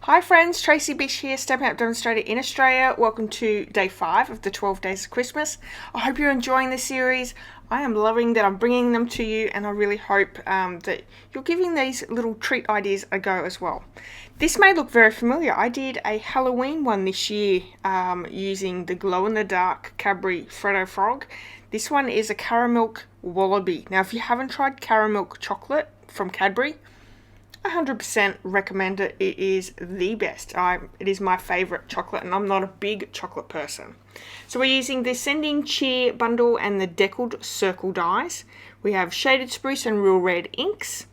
Hi friends, Tracy.bish here, Stampin' Up Demonstrator in Australia. Welcome to day 5 of the 12 days of Christmas. I hope you're enjoying this series. I am loving that I'm bringing them to you, and I really hope that you're giving these little treat ideas a go as well. This may look very familiar. I did a Halloween one this year using the glow-in-the-dark Cadbury Freddo Frog. This one is a caramel wallaby. Now if you haven't tried caramel chocolate from Cadbury, 100% recommend it. It is the best. It is my favorite chocolate, and I'm not a big chocolate person. So we're using the Sending Cheer bundle and the Deckled circle dies. We have Shaded Spruce and Real Red inks.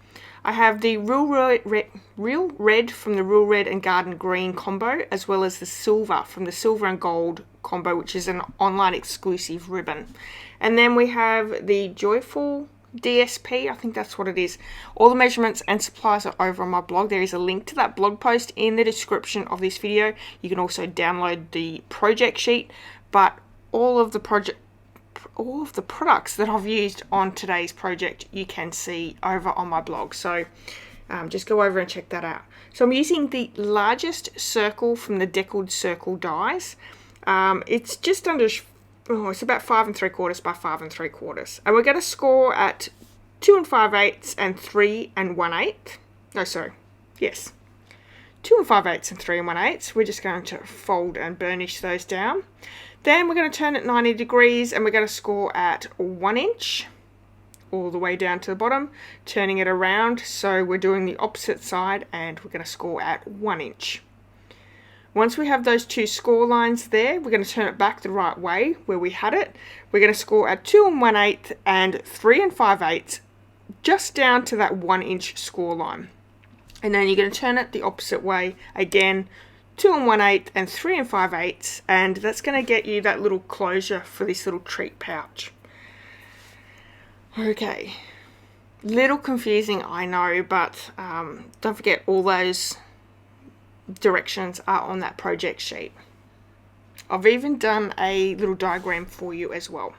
I have the Real Red from the Real Red and Garden Green combo, as well as the Silver from the Silver and Gold combo, which is an online exclusive ribbon. And then we have the Joyful DSP, I think that's what it is. All the measurements and supplies are over on my blog. There is a link to that blog post in the description of this video. You can also download the project sheet, but all of the products that I've used on today's project you can see over on my blog, so just go over and check that out. So I'm using the largest circle from the Deckled circle dies. It's just under it's about 5 3/4 by 5 3/4, and we're going to score at 2 5/8 and 3 1/8. No, sorry, yes, 2 5/8 and 3 1/8. We're just going to fold and burnish those down. Then we're going to turn it 90 degrees, and we're going to score at 1 inch all the way down to the bottom, turning it around. So we're doing the opposite side, and we're going to score at 1 inch. Once we have those two score lines there, we're going to turn it back the right way where we had it. We're going to score at 2 1/8 and 3 5/8, just down to that 1 inch score line. And then you're going to turn it the opposite way again, 2 1/8 and 3 5/8, and that's going to get you that little closure for this little treat pouch. Okay, little confusing, I know, but don't forget all those directions are on that project sheet. I've even done a little diagram for you as well.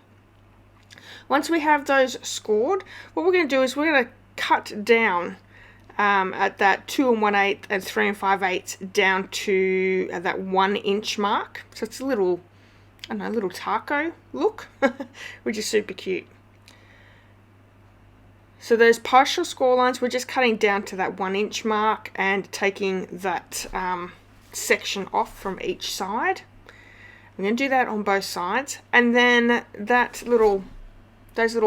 Once we have those scored, what we're going to do is we're going to cut down at that 2 1/8 and 3 5/8 down to that 1 inch mark. So it's a little, I don't know, little taco look, which is super cute. So those partial score lines, we're just cutting down to that 1 inch mark and taking that section off from each side. I'm going to do that on both sides, and then those little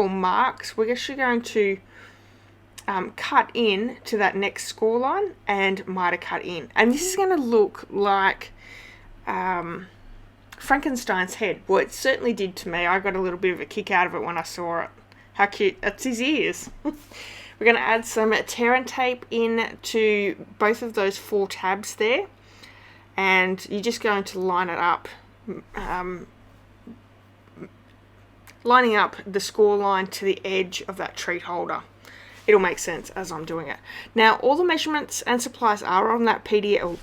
marks, we're actually going to cut in to that next score line and miter cut in. And this is going to look like Frankenstein's head. Well, it certainly did to me. I got a little bit of a kick out of it when I saw it. How cute, that's his ears. We're going to add some tear and tape in to both of those 4 tabs there, and you're just going to line it up, lining up the score line to the edge of that treat holder. It'll make sense as I'm doing it. Now all the measurements and supplies are on that PDF,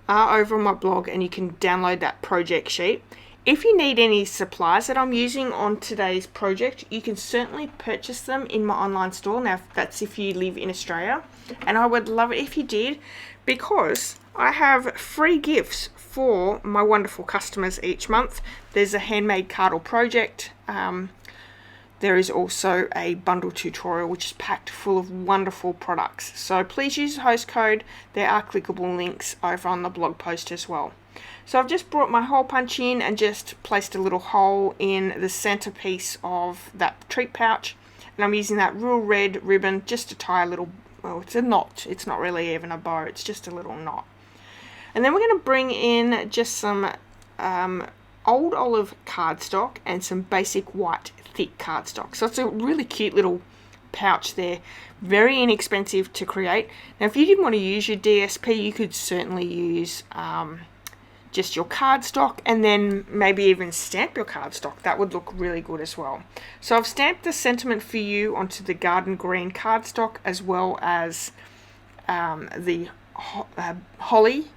are over on my blog, and you can download that project sheet. If you need any supplies that I'm using on today's project, you can certainly purchase them in my online store. Now, that's if you live in Australia, and I would love it if you did, because I have free gifts for my wonderful customers each month. There's a handmade card or project. There is also a bundle tutorial, which is packed full of wonderful products. So please use the host code. There are clickable links over on the blog post as well. So I've just brought my hole punch in and just placed a little hole in the centerpiece of that treat pouch, and I'm using that Real Red ribbon just to tie a little, well, it's a knot, it's not really even a bow, it's just a little knot. And then we're going to bring in just some old olive cardstock and some basic white thick cardstock. So it's a really cute little pouch there, very inexpensive to create. Now if you didn't want to use your DSP, you could certainly use just your cardstock, and then maybe even stamp your cardstock. That would look really good as well. So I've stamped the sentiment for you onto the garden green cardstock, as well as the holly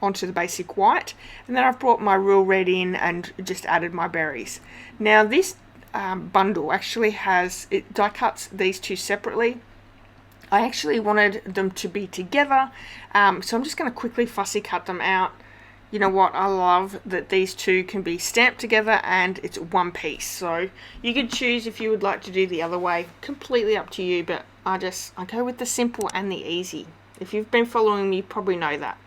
onto the basic white, and then I've brought my Real Red in and just added my berries. Now this bundle actually has, it die cuts these two separately. I actually wanted them to be together, so I'm just going to quickly fussy cut them out. You know what, I love that these two can be stamped together and it's one piece, so you can choose if you would like to do the other way, completely up to you, but I go with the simple and the easy. If you've been following me, you probably know that.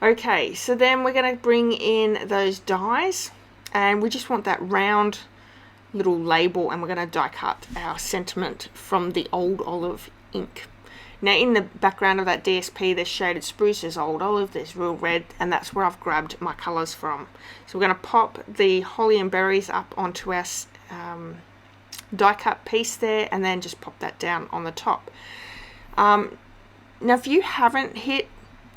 Okay, so then we're going to bring in those dies, and we just want that round little label, and we're going to die cut our sentiment from the Old Olive ink. Now in the background of that DSP there's shaded spruce, there's old olive, there's real red, and that's where I've grabbed my colours from. So we're going to pop the holly and berries up onto our die cut piece there, and then just pop that down on the top. Now if you haven't hit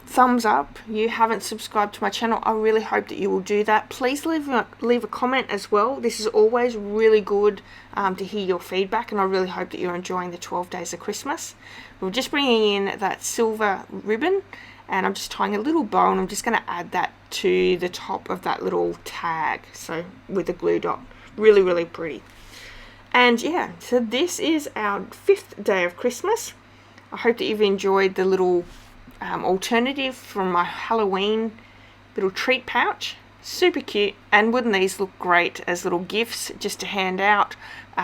thumbs up, you haven't subscribed to my channel, I really hope that you will do that. Please leave a comment as well. This is always really good to hear your feedback, and I really hope that you're enjoying the 12 days of Christmas. We're just bringing in that silver ribbon, and I'm just tying a little bow, and I'm just going to add that to the top of that little tag, so with a glue dot. Really, really pretty. And yeah, so this is our 5th day of Christmas. I hope that you've enjoyed the little alternative from my Halloween little treat pouch. Super cute, and wouldn't these look great as little gifts just to hand out,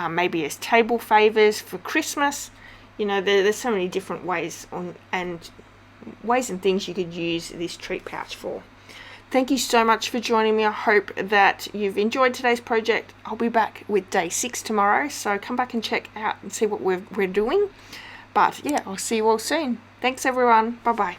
maybe as table favors for Christmas. You know, there's so many different ways and things you could use this treat pouch for. Thank you so much for joining me. I hope that you've enjoyed today's project. I'll be back with day 6 tomorrow, so come back and check out and see what we're doing. But yeah, I'll see you all soon. Thanks everyone. Bye bye.